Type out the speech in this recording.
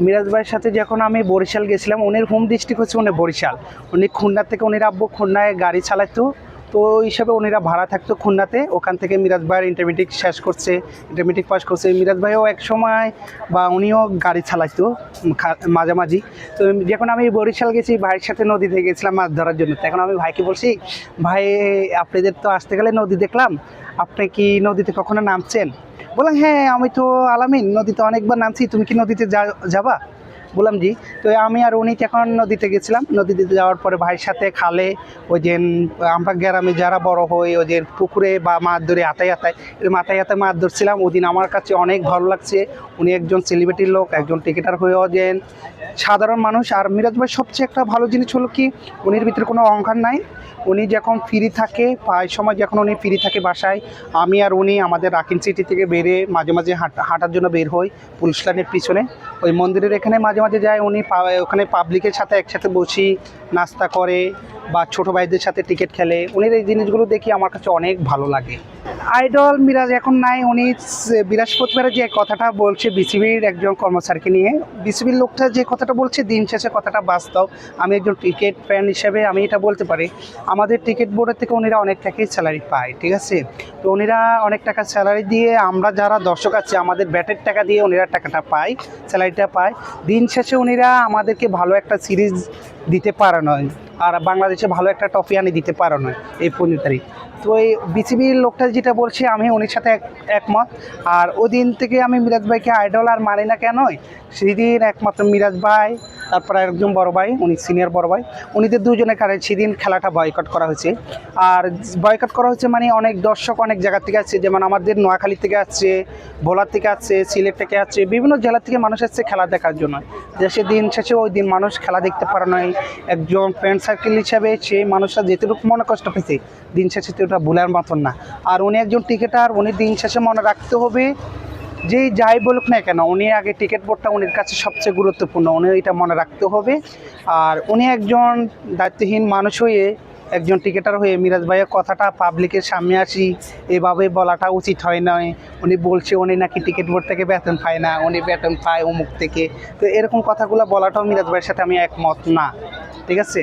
মিরাজ ভাইয়ের সাথে যখন আমি বরিশাল গেছিলাম, উনির হোম ডিস্ট্রিক্ট হচ্ছে উনি বরিশাল, উনি খুলনা থেকে উনির আব্বু খুলনায় গাড়ি চালাতো। তো ওই হিসাবে উনিরা ভাড়া থাকতো খুলনাতে, ওখান থেকে মিরাজ ভাইয়ের ইন্টারমিডিয়েট শেষ করছে, ইন্টারমিডিয়েট পাস করছে। মিরাজ ভাইও এক সময় বা উনিও গাড়ি চালাইতো মাঝামাঝি। তো যখন আমি বরিশাল গেছি ভাইয়ের সাথে নদীতে গেছিলাম মাছ ধরার জন্য, তখন আমি ভাইকে বলছি, ভাই আপনাদের তো আসতে গেলে নদী দেখলাম, আপনি কি নদীতে কখনো নামছেন? বললাম হ্যাঁ, আমি তো আলামিন নদীতে অনেকবার নামছি, তুমি কি নদীতে যাবা? বললাম জি। তো আমি আর উনি যখন নদীতে গেছিলাম, নদীতে যাওয়ার পরে ভাইয়ের সাথে খালে ওই যে আমরা গ্রামে যারা বড় হই ওই যে পুকুরে বা মাছ ধরে হাতায় মাছ ধরছিলাম। ওই দিন আমার কাছে অনেক ভালো লাগছে। উনি একজন সেলিব্রিটির লোক, একজন ক্রিকেটার হয়েও যে সাধারণ মানুষ। আর মিরাজ ভাই সবচেয়ে একটা ভালো জিনিস হলো কি, উনির ভিতরে কোনো অহংকার নাই। উনি যখন ফ্রি থাকে, প্রায় সময় যখন উনি ফ্রি থাকে বাসায়, আমি আর উনি আমাদের রাকিন সিটি থেকে বেরিয়ে মাঝে মাঝে হাঁটার জন্য বের হই পুলিশ লাইনের পিছনে, ওই মন্দিরের এখানে মাঝে মাঝে যায়। উনি ওখানে পাবলিকের সাথে একসাথে বসি, নাস্তা করে বা ছোটো ভাইদের সাথে ক্রিকেট খেলে। উনির এই জিনিসগুলো দেখি আমার কাছে অনেক ভালো লাগে। আইডল মিরাজ এখন নাই। উনি বৃহস্পতিবারে যে কথাটা বলছে বিসিবির একজন কর্মচারীকে নিয়ে, বিসিবির লোকটা যে কথাটা বলছে দিন শেষে কথাটা বাস্তব। আমি একজন ক্রিকেট ফ্যান হিসেবে আমি এটা বলতে পারি, আমাদের ক্রিকেট বোর্ডের থেকে উনিরা অনেক টাকাই স্যালারি পায়, ঠিক আছে? তো উনিরা অনেক টাকা স্যালারি দিয়ে, আমরা যারা দর্শক আছে আমাদের ব্যাটের টাকা দিয়ে উনিরা টাকাটা পায়, স্যালারিটা পায়। দিন শেষে উনিরা আমাদেরকে ভালো একটা সিরিজ দিতে পারে নয়, আর বাংলাদেশে ভালো একটা ট্রফি আনি দিতে পারে নয় এই 15 তারিখ। তো এই বিসিবির লোকটা যেটা বলছে আমি উনির সাথে একমত। আর ওই দিন থেকে আমি মিরাজ ভাইকে আইডল আর মানি না কেন, সেদিন একমাত্র মিরাজ ভাই, তারপর একজন বড় ভাই, উনি সিনিয়র বড় ভাই, উনিদের দুজনের কারণে সেদিন খেলাটা বয়কট করা হয়েছে। আর বয়কট করা হচ্ছে মানে অনেক দর্শক অনেক জায়গা থেকে আসছে, যেমন আমাদের নোয়াখালী থেকে আসছে, ভোলা থেকে আসছে, সিলেট থেকে আসছে, বিভিন্ন জেলা থেকে মানুষ আসছে খেলা দেখার জন্য। যে সেদিন শেষে ওই দিন মানুষ খেলা দেখতে পারে নয়, একজন ফ্রেন্ড সার্কেল হিসাবে সেই মানুষরা যেটুকু মনে কষ্ট পেয়েছে দিন শেষে তো ওটা ভুলার মতন না। আর উনি একজন ক্রিকেটার, উনি দিন শেষে মনে রাখতে হবে যে যাই বলুক না কেন, উনি আগে ক্রিকেট বোর্ডটা উনির কাছে সবচেয়ে গুরুত্বপূর্ণ, উনি এটা মনে রাখতে হবে। আর উনি একজন দায়িত্বহীন মানুষ হয়ে, একজন ক্রিকেটার হয়ে মিরাজ ভাইয়ের কথাটা পাবলিকের সামনে আসি এভাবে বলাটা উচিত হয় নয়। উনি বলছে উনি নাকি ক্রিকেট বোর্ড থেকে বেতন পায় না, উনি বেতন পায় অমুক থেকে। তো এরকম কথাগুলো বলাটাও মিরাজ ভাইয়ের সাথে আমি একমত না, ঠিক আছে?